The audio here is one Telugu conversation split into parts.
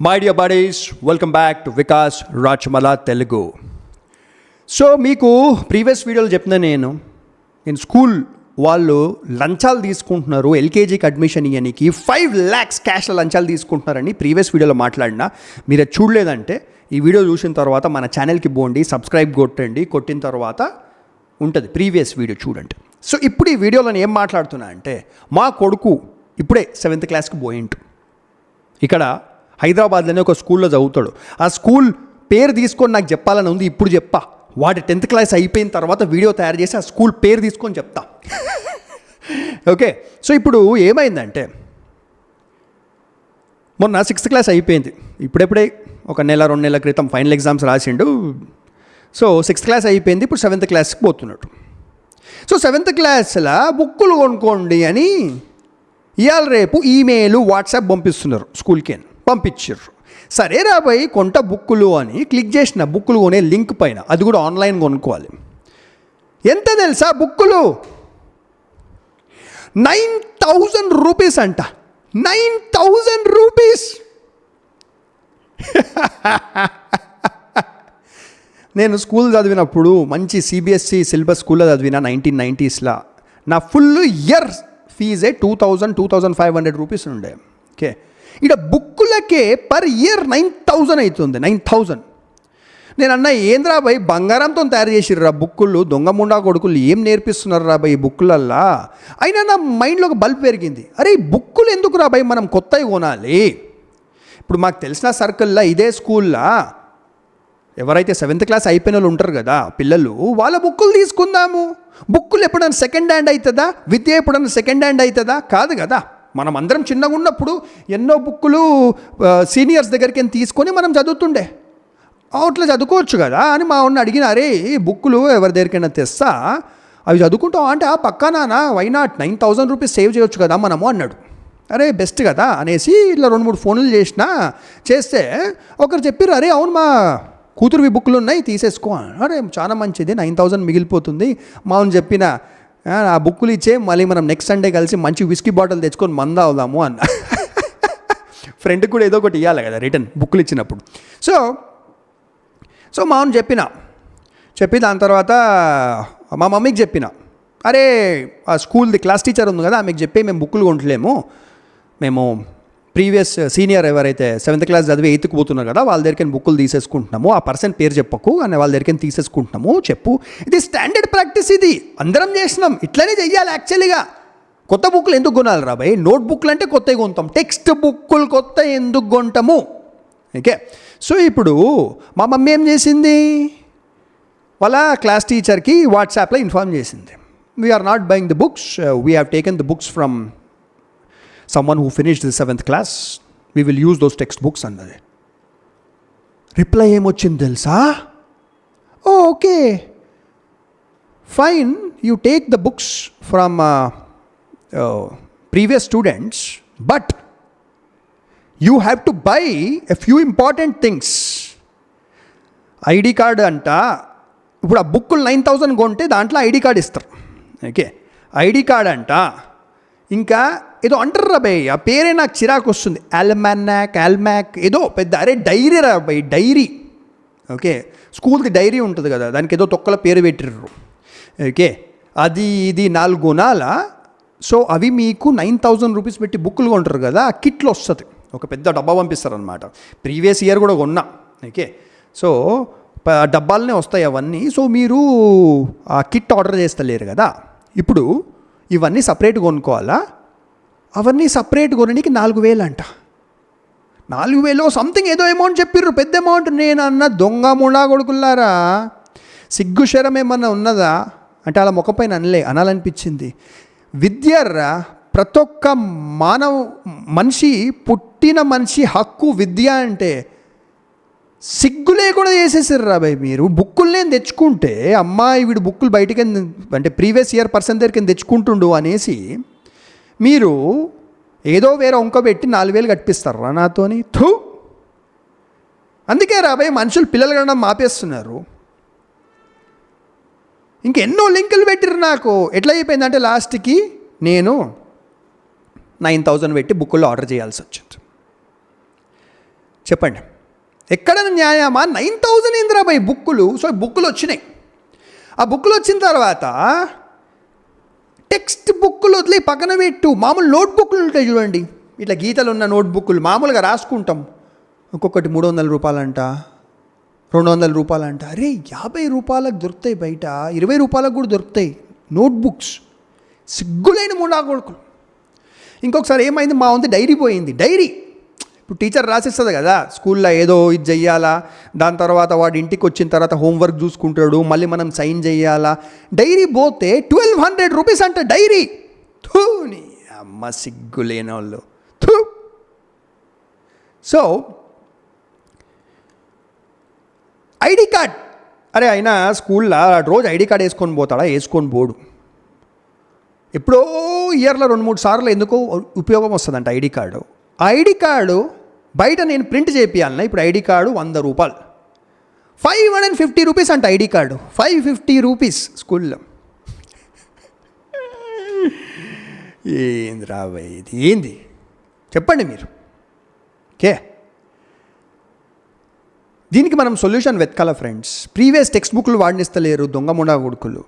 My dear buddies, welcome back to Vikas Rachamala Telugu. So మీకు ప్రీవియస్ వీడియోలో చెప్పిన నేను స్కూల్ వాళ్ళు లంచాలు తీసుకుంటున్నారు, ఎల్కేజీకి అడ్మిషన్ ఇవ్వడానికి 5 lakhs క్యాష్ల లంచాలు తీసుకుంటున్నారని ప్రీవియస్ వీడియోలో మాట్లాడినా. మీరు చూడలేదంటే ఈ వీడియో చూసిన తర్వాత మన ఛానల్కి పోండి, సబ్స్క్రైబ్ కొట్టండి, కొట్టిన తర్వాత ఉంటుంది ప్రీవియస్ వీడియో చూడండి. సో ఇప్పుడు ఈ వీడియోలో నేను ఏం మాట్లాడుతున్నా అంటే, మా కొడుకు ఇప్పుడే 7th క్లాస్కి పోయింటు. ఇక్కడ హైదరాబాద్లోనే ఒక స్కూల్లో చదువుతాడు. ఆ స్కూల్ పేరు తీసుకొని నాకు చెప్పాలని ఉంది, ఇప్పుడు చెప్పా. వాడి 10th క్లాస్ అయిపోయిన తర్వాత వీడియో తయారు చేసి ఆ స్కూల్ పేరు తీసుకొని చెప్తా. ఓకే, సో ఇప్పుడు ఏమైందంటే, మొన్న 6th క్లాస్ అయిపోయింది. ఇప్పుడెప్పుడే ఒక నెల 2 నెలల క్రితం ఫైనల్ ఎగ్జామ్స్ రాసిండు. సో 6th క్లాస్ అయిపోయింది, ఇప్పుడు 7th క్లాస్కి పోతున్నాడు. సో 7th క్లాస్లో బుక్కులు కొనుక్కోండి అని ఇవాళ రేపు ఈమెయిల్ వాట్సాప్ పంపిస్తున్నారు స్కూల్కి అని పంపించారు. సరే రాబోయ్ కొంట బుక్కులు అని క్లిక్ చేసిన బుక్కులు కొనే లింక్ పైన, అది కూడా ఆన్లైన్ కొనుక్కోవాలి. ఎంత తెలుసా బుక్కులు? 9,000 రూపీస్ అంట. 9,000 రూపీస్. నేను స్కూల్ చదివినప్పుడు మంచి సిబిఎస్ఈ సిలబస్ స్కూల్లో చదివిన 1990sలో. నా ఫుల్ ఇయర్ ఫీజే 2,500 రూపీస్ ఉండే. ఓకే, ఇక్కడ బుక్కులకే పర్ ఇయర్ 9,000 అవుతుంది. 9,000. నేను అన్న ఏంద్రా బాయ్, బంగారంతో తయారు చేసిర్రా బుక్కులు, దొంగ ముండా కొడుకులు ఏం నేర్పిస్తున్నారు రా బాయ్ ఈ బుక్కులల్లా. అయినా నా మైండ్లో ఒక బల్బ్ పెరిగింది, అరే ఈ బుక్కులు ఎందుకు రా బాయ్ మనం కొత్తవి కొనాలి. ఇప్పుడు మాకు తెలిసిన సర్కిల్లో ఇదే స్కూల్లో ఎవరైతే 7th క్లాస్ అయిపోయిన వాళ్ళు ఉంటారు కదా పిల్లలు, వాళ్ళ బుక్కులు తీసుకుందాము. బుక్కులు ఎప్పుడైనా సెకండ్ హ్యాండ్ అవుతుందా? విద్య ఎప్పుడైనా సెకండ్ హ్యాండ్ అవుతుందా? కాదు కదా. మనం అందరం చిన్నగా ఉన్నప్పుడు ఎన్నో బుక్కులు సీనియర్స్ దగ్గరికి తీసుకొని మనం చదువుతుండే. అట్లా చదువుకోవచ్చు కదా అని మా వాడిని అడిగిన, అరే ఈ బుక్కులు ఎవరి దగ్గరికైనా తెస్తా, అవి చదువుకుంటాం అంటే ఆ పక్కనా వై నాట్ 9,000 రూపీస్ సేవ్ చేయొచ్చు కదా మనము అన్నాడు. అరే బెస్ట్ కదా అనేసి ఇట్లా 2-3 ఫోన్లు చేస్తే ఒకరు చెప్పారు, అరే అవును మా కూతురువి బుక్కులు ఉన్నాయి తీసేసుకో. అరే చాలా మంచిది, 9,000 మిగిలిపోతుంది. మామూలు చెప్పిన ఆ బుక్కులు ఇచ్చే మళ్ళీ మనం నెక్స్ట్ సండే కలిసి మంచి విస్కీ బాటిల్ తెచ్చుకొని మంద అవుదాము అన్న. ఫ్రెండ్కి కూడా ఏదో ఒకటి ఇవ్వాలి కదా రిటర్న్ బుక్కులు ఇచ్చినప్పుడు. సో మామూలు చెప్పి దాని తర్వాత మా మమ్మీకి చెప్పిన, అరే ఆ స్కూల్ది క్లాస్ టీచర్ ఉంది కదా ఆమెకు చెప్పి మేము బుక్కులు కొంటలేము, మేము ప్రీవియస్ సీనియర్ ఎవరైతే 7th క్లాస్ చదివి 8th పోతున్నారు కదా వాళ్ళ దగ్గరికి బుక్కులు తీసేసుకుంటున్నాము, ఆ పర్సన్ పేరు చెప్పకు అని వాళ్ళ దగ్గరికి తీసేసుకుంటున్నాము చెప్పు. ఇది స్టాండర్డ్ ప్రాక్టీస్, ఇది అందరం చేసినాం, ఇట్లనే చెయ్యాలి. యాక్చువల్గా కొత్త బుక్కులు ఎందుకు కొనాలి రా భయ్? నోట్ బుక్లు అంటే కొత్తవి కొంటాం, టెక్స్ట్ బుక్కులు కొత్త ఎందుకు కొంటాము? ఓకే, సో ఇప్పుడు మా మమ్మీ ఏం చేసింది, వాళ్ళ క్లాస్ టీచర్కి వాట్సాప్లో ఇన్ఫార్మ్ చేసింది, we are not buying the books, we have taken the books from someone who finished the 7th class, we will use those textbooks అన్నది. రిప్లై ఏమొచ్చింది తెలుసా? Okay fine, you take the books from previous students but you have to buy a few important things. ID card అంట. ఇప్పుడు ఆ బుక్కులు 9,000 కొంటే దాంట్లో ఐడి కార్డ్ ఇస్తారు. ఓకే, ఐడి కార్డ్ అంట. ఇంకా ఏదో అంటారు రా భయ్, ఆ పేరే నాకు చిరాకు వస్తుంది, ఆల్మాక్ ఏదో పెద్ద, అరే డైరీ రా భయ్, డైరీ. ఓకే, స్కూల్ది డైరీ ఉంటుంది కదా, దానికి ఏదో తొక్కల పేరు పెట్టిర్రు. ఓకే, అది ఇది 4 గుణాల. సో అవి మీకు 9,000 రూపీస్ పెట్టి బుక్కులు కొంటారు కదా, ఆ కిట్లో వస్తుంది, ఒక పెద్ద డబ్బా పంపిస్తారు అనమాట. ప్రీవియస్ ఇయర్ కూడా కొన్నా. ఓకే, సో డబ్బాలనే వస్తాయి అవన్నీ. సో మీరు ఆ కిట్ ఆర్డర్ చేస్తలేరు కదా, ఇప్పుడు ఇవన్నీ సపరేట్ కొనుక్కోవాలా. అవన్నీ సపరేట్ కొనడానికి 4,000 అంట. 4,000 సంథింగ్ ఏదో అమౌంట్ చెప్పిర్రు, పెద్ద అమౌంట్. నేను అన్న దొంగ ముండా కొడుకులారా, సిగ్గు శరం ఏమన్నా ఉన్నదా అంటే అలా ముఖపైన అనాలనిపించింది. విద్యరా, ప్రతి ఒక్క పుట్టిన మనిషి హక్కు విద్య అంటే సిగ్గు లేకుండా చేసేసారు రా భయ్. మీరు బుక్కులు నేను తెచ్చుకుంటే అమ్మాయి వీడు బుక్కులు బయటికి అంటే ప్రీవియస్ ఇయర్ పర్సన్ దగ్గరికి తెచ్చుకుంటుండు అనేసి మీరు ఏదో వేరే ఒంకబెట్టి 4,000 కట్టిస్తారా నాతోని? థూ. అందుకే రా భయ్ మనుషులు పిల్లలు కన్నా మాపేస్తున్నారు. ఇంకెన్నో లింకులు పెట్టిర్రు నాకు. ఎట్లా అయిపోయిందంటే లాస్ట్కి నేను 9,000 పెట్టి బుక్కుల్లో ఆర్డర్ చేయాల్సి వచ్చింది. చెప్పండి, ఎక్కడ న్యాయమా? 9,000 ఇందిరా బై బుక్కులు. సో బుక్కులు వచ్చినాయి. ఆ బుక్కులు వచ్చిన తర్వాత టెక్స్ట్ బుక్కులు వదిలి పక్కన పెట్టు, మామూలు నోట్బుక్లు ఉంటాయి చూడండి, ఇట్లా గీతలు ఉన్న నోట్బుక్లు మామూలుగా రాసుకుంటాం. ఒక్కొక్కటి 300 రూపాయలంట, 200 రూపాయలంట. అరే 50 రూపాయలకు దొరుకుతాయి, బయట 20 రూపాయలకు కూడా దొరుకుతాయి నోట్బుక్స్. సిగ్గులేని మూడా కొడుకులు. ఇంకొకసారి ఏమైంది, మా ఉంది డైరీ పోయింది. డైరీ ఇప్పుడు టీచర్ రాసిస్తుంది కదా స్కూల్లో, ఏదో ఇది చెయ్యాలా, దాని తర్వాత వాడు ఇంటికి వచ్చిన తర్వాత హోంవర్క్ చూసుకుంటాడు, మళ్ళీ మనం సైన్ చేయాలా. డైరీ పోతే 1200 రూపీస్ అంట డైరీ. నీ అమ్మ సిగ్గులేని వాళ్ళు. సో ఐడి కార్డ్, అరే అయినా స్కూల్లో రోజు ఐడి కార్డ్ వేసుకొని పోతాడా? వేసుకొని పోడు. ఎప్పుడో ఇయర్లో 2-3 సార్లు ఎందుకో ఉపయోగం వస్తుందంట ఐడి కార్డు. ఆ ఐడి కార్డు బయట నేను ప్రింట్ చేపియాలన్నా, ఇప్పుడు ఐడి కార్డు 100 రూపాయలు, 550 రూపీస్ అంట ఐడి కార్డు. 550 రూపీస్ స్కూల్లో. ఏంది రాబోయే ఇది, ఏంది చెప్పండి మీరు? ఓకే, దీనికి మనం సొల్యూషన్ వెతకాల ఫ్రెండ్స్. ప్రీవియస్ టెక్స్ట్ బుక్లు వాడినిస్తలేరు దొంగముండా కొడుకులు.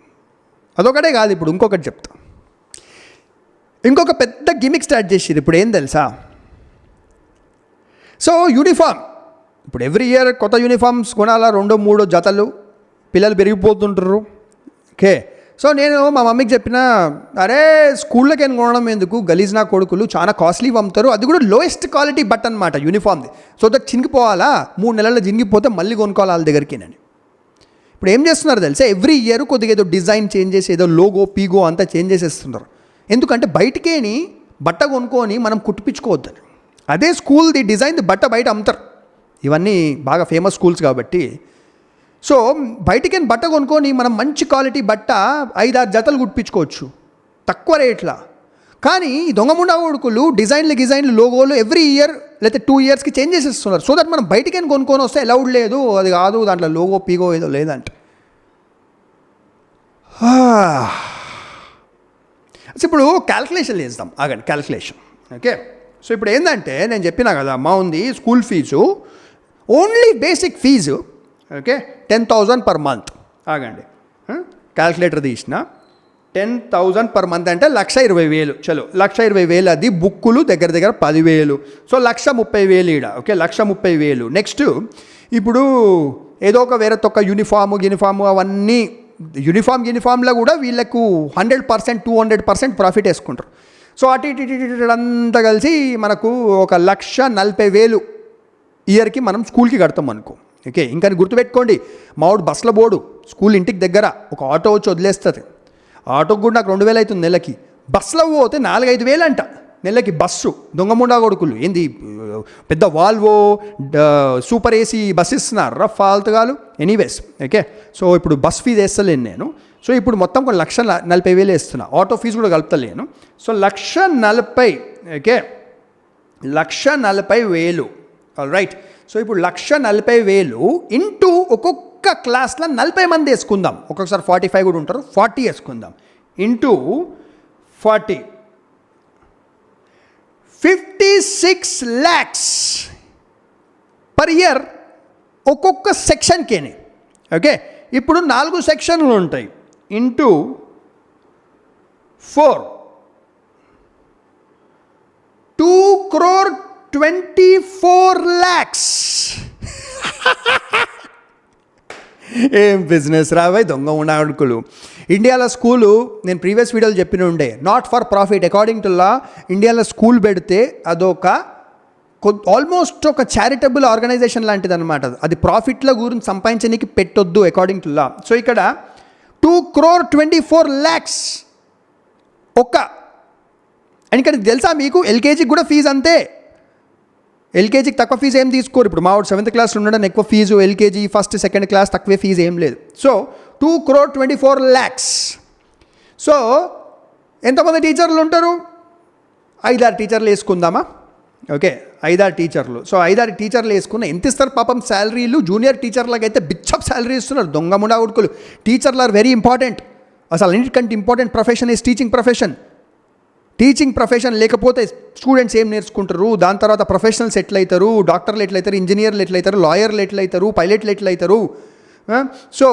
అదొకటే కాదు, ఇప్పుడు ఇంకొకటి చెప్తా. ఇంకొక పెద్ద గిమిక్ స్టార్ట్ చేసిరు. ఇప్పుడు ఏం తెలుసా? సో యూనిఫామ్, ఇప్పుడు ఎవ్రీ ఇయర్ కొత్త యూనిఫామ్స్ కొనాలా, 2-3 జతలు, పిల్లలు పెరిగిపోతుంటారు. ఓకే, సో నేను మా మమ్మీకి చెప్పిన, అరే స్కూల్లోకి ఏం కొనడం ఎందుకు, గలీజ్ నా కొడుకులు చాలా కాస్ట్లీ అమ్ముతారు, అది కూడా లోయెస్ట్ క్వాలిటీ బట్ అనమాట యూనిఫామ్ది. సో దట్ చినిగిపోవాలా, 3 నెలల్లో చినిగిపోతే మళ్ళీ కొనుక్కోవాలి వాళ్ళ దగ్గరికి. నేను ఇప్పుడు ఏం చేస్తున్నారు తెలుసా, ఎవ్రీ ఇయర్ కొద్దిగా ఏదో డిజైన్ చేంజ్ చేసి, ఏదో లోగో పీగో అంతా చేంజ్ చేసేస్తున్నారు. ఎందుకంటే బయటికేని బట్ట కొనుక్కొని మనం కుట్టిపించుకోవద్దని. అదే స్కూల్ది డిజైన్ది బట్ట బయట అమ్ముతారు. ఇవన్నీ బాగా ఫేమస్ స్కూల్స్ కాబట్టి. సో బయటికేని బట్ట కొనుక్కొని మనం మంచి క్వాలిటీ బట్ట 5-6 జతలు కుట్టించుకోవచ్చు తక్కువ రేట్లా. కానీ దొంగముండా కొడుకులు డిజైన్లు లోగోలు ఎవ్రీ ఇయర్ లేకపోతే 2 ఇయర్స్కి చేంజ్ చేసేస్తున్నారు. సో దట్ మనం బయటికేని కొనుక్కొని వస్తే అలౌడ్ లేదు, అది కాదు, దాంట్లో లోగో పీగో ఏదో లేదంట. ఇప్పుడు క్యాల్కులేషన్ చేద్దాం, ఆగండి, క్యాల్కులేషన్. ఓకే, సో ఇప్పుడు ఏంటంటే నేను చెప్పినా కదా, మా ఉంది school fees, only basic fees okay 10,000 per month. ఆగండి, క్యాల్కులేటర్ తీసిన 10,000 పర్ మంత్ అంటే 1,20,000. చలో 1,20,000, అది బుక్కులు దగ్గర 10,000. సో 1,30,000 ఈడ. ఓకే, 1,30,000. నెక్స్ట్ ఇప్పుడు ఏదో ఒక వేరే తొక్క యూనిఫామ్ అవన్నీ, యూనిఫామ్లో కూడా వీళ్ళకు 100% 200% ప్రాఫిట్ వేసుకుంటారు. సో అటు ఇటు అంతా కలిసి మనకు ఒక 1,40,000 ఇయర్కి మనం స్కూల్కి కడతాం అనుకో. ఓకే, ఇంకా గుర్తుపెట్టుకోండి, మావాడు బస్సులో పోడు, స్కూల్ ఇంటికి దగ్గర ఒక ఆటో వచ్చి వదిలేస్తుంది. ఆటోకి కూడా నాకు 2,000 అవుతుంది నెలకి. బస్సులో పోతే 4-5 అంట నెలకి బస్సు. దొంగముండా కొడుకులు ఏంది పెద్ద వాల్వో సూపర్ ఏసీ బస్ ఇస్తున్నారు రా ఫాల్తుగాలు. ఎనీవేస్ ఓకే, సో ఇప్పుడు బస్ ఫీజు వేస్తలేను నేను. సో ఇప్పుడు మొత్తం కొన్ని 1,40,000 వేస్తున్నా, ఆటో ఫీజు కూడా కలుపుతలేను. So 1,40,000 okay, 1,40,000 all right. So ఇప్పుడు 1,40,000 ఇంటూ ఒక్కొక్క క్లాస్లో 40 మంది వేసుకుందాం, ఒక్కొక్కసారి 45 కూడా ఉంటారు, 40 వేసుకుందాం, ఇంటూ 40 56 lakhs పర్ ఇయర్ ఒక్కొక్క సెక్షన్కేనే. ఓకే, ఇప్పుడు 4 సెక్షన్లు ఉంటాయి, ఇంటూ 4 2,24 lakhs. ఏం బిజినెస్ రాబాయ్ దొంగ ఉన్నాడుకులు. ఇండియాలో స్కూలు నేను ప్రీవియస్ వీడియోలు చెప్పిన ఉండే, not for profit according to law. ఇండియాలో స్కూల్ పెడితే అదొక ఆల్మోస్ట్ ఒక చారిటబుల్ ఆర్గనైజేషన్ లాంటిది అనమాట. అది ప్రాఫిట్ల గురించి సంపాదించడానికి పెట్టొద్దు అకార్డింగ్ టు లా. సో ఇక్కడ 2,24 lakhs అండ్ ఇక్కడ తెలుసా మీకు, ఎల్కేజీకి కూడా ఫీజు అంతే. ఎల్కేజీకి తక్కువ ఫీజు ఏం తీసుకోరు. ఇప్పుడు మా వాడు 7th క్లాస్లో ఉండడం ఎక్కువ fees, LKG 1st 2nd class తక్కువే ఫీజు ఏం లేదు. So 2,24 lakhs. సో ఎంతమంది టీచర్లు ఉంటారు? 5-6 టీచర్లు వేసుకుందామా? ఓకే, 5-6 టీచర్లు. సో 5-6 టీచర్లు వేసుకున్న ఎంత ఇస్తారు పాపం శాలరీలు? జూనియర్ టీచర్లకు అయితే బిచ్చప్ శాలరీ ఇస్తున్నారు దొంగముండా ఉడుకులు. టీచర్లు ఆర్ వెరీ ఇంపార్టెంట్. అసలు అన్నిటికంటే important profession is teaching profession. Teaching profession లేకపోతే స్టూడెంట్స్ ఏం నేర్చుకుంటారు, దాని తర్వాత ప్రొఫెషనల్స్ ఎట్లయితారు, డాక్టర్లు ఎట్లయితారు, ఇంజనీర్లు ఎట్లయితారు, లాయర్లు ఎట్లయితారు, పైలట్లు ఎట్లయితారు. సో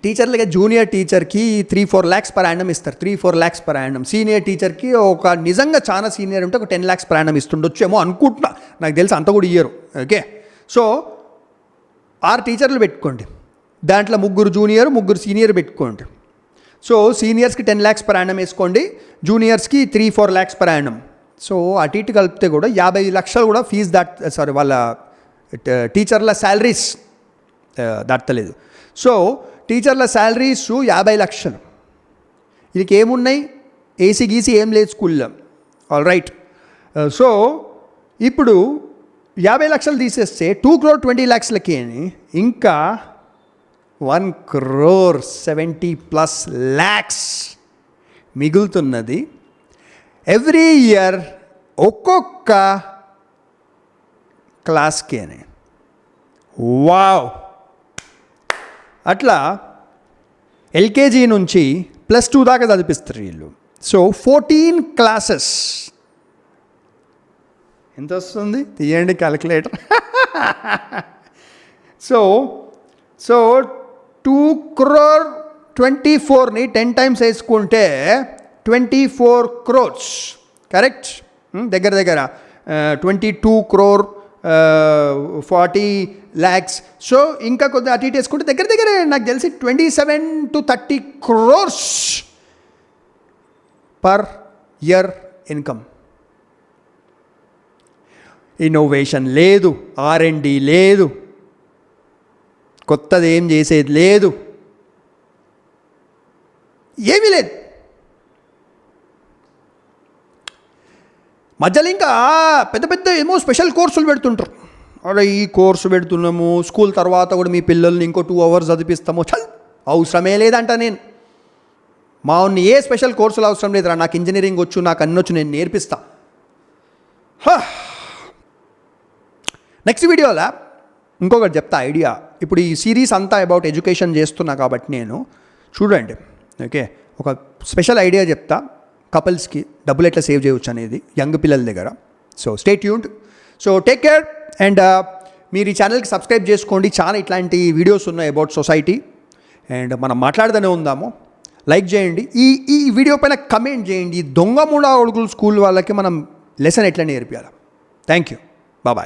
టీచర్లకి జూనియర్ టీచర్కి 3-4 lakhs per annum ఇస్తారు, 3-4 lakhs per annum. సీనియర్ టీచర్కి ఒక నిజంగా చాలా సీనియర్ ఉంటే ఒక 10 lakhs per annum ఇస్తుండొచ్చేమో అనుకుంటున్నా, నాకు తెలిసి అంత కూడా ఇయ్యరు. ఓకే, సో 6 టీచర్లు పెట్టుకోండి, దాంట్లో 3 జూనియర్ 3 సీనియర్ పెట్టుకోండి. సో సీనియర్స్కి 10 lakhs per annum వేసుకోండి, జూనియర్స్కి 3-4 lakhs per annum. సో అటు ఇటు కలిపితే కూడా 50 లక్షలు కూడా ఫీజు వాళ్ళ టీచర్ల శాలరీస్ దాటలేదు. సో టీచర్ల శాలరీస్ 50 లక్షలు. వీళ్ళకి ఏమున్నాయి, ఏసీ గీసీ ఏం లేదు స్కూల్లో. ఆల్ రైట్, సో ఇప్పుడు 50 లక్షలు తీసేస్తే 2,20,00,000కి ఇంకా 1,70,00,000+ మిగులుతున్నది. ఎవ్రీ ఇయర్ ఒక్కొక్క క్లాస్కి. వావ్! అట్లా ఎల్కేజీ నుంచి +2 దాకా చదివిస్తారు వీళ్ళు. సో 14 క్లాసెస్ ఎంత వస్తుంది, తీయండి క్యాలిక్యులేటర్. సో 2,24,000ని 10 times వేసుకుంటే 24 crores. కరెక్ట్, దగ్గర 22 crore 40 lakhs. సో ఇంకా కొద్దిగా అటు ఇటు వేసుకుంటే దగ్గర నాకు తెలిసి 27 to 30 crores per year income. Innovation లేదు, R&D లేదు, కొత్తది ఏం చేసేది లేదు, ఏమీ లేదు. మధ్యలో ఇంకా పెద్ద ఏమో స్పెషల్ కోర్సులు పెడుతుంటారు. అరే ఈ కోర్సు పెడుతున్నాము, స్కూల్ తర్వాత కూడా మీ పిల్లల్ని ఇంకో 2 hours చదివిస్తాము. అవసరమే లేదంట. నేను మా ఏ స్పెషల్ కోర్సులు అవసరం లేదురా, నాకు ఇంజనీరింగ్ వచ్చు, నాకు అన్నీ వచ్చు, నేను నేర్పిస్తా. నెక్స్ట్ వీడియోలో ఇంకొకటి చెప్తా ఐడియా. ఇప్పుడు ఈ సిరీస్ అంతా అబౌట్ ఎడ్యుకేషన్ చేస్తున్నా కాబట్టి నేను చూడండి. ఓకే, ఒక స్పెషల్ ఐడియా చెప్తా, కపుల్స్కి డబ్బులు ఎట్లా సేవ్ చేయవచ్చు అనేది యంగ్ పిల్లల దగ్గర. So stay tuned. So take care and మీరు ఈ ఛానల్కి సబ్స్క్రైబ్ చేసుకోండి. చాలా ఇట్లాంటి వీడియోస్ ఉన్నాయి అబౌట్ సొసైటీ, అండ్ మనం మాట్లాడుతూనే ఉందాము. లైక్ చేయండి, ఈ వీడియో పైన కమెంట్ చేయండి. దొంగ 3 అడుగులు స్కూల్ వాళ్ళకి మనం లెసన్ ఎట్లా నేర్పించాలి. Thank you, bye.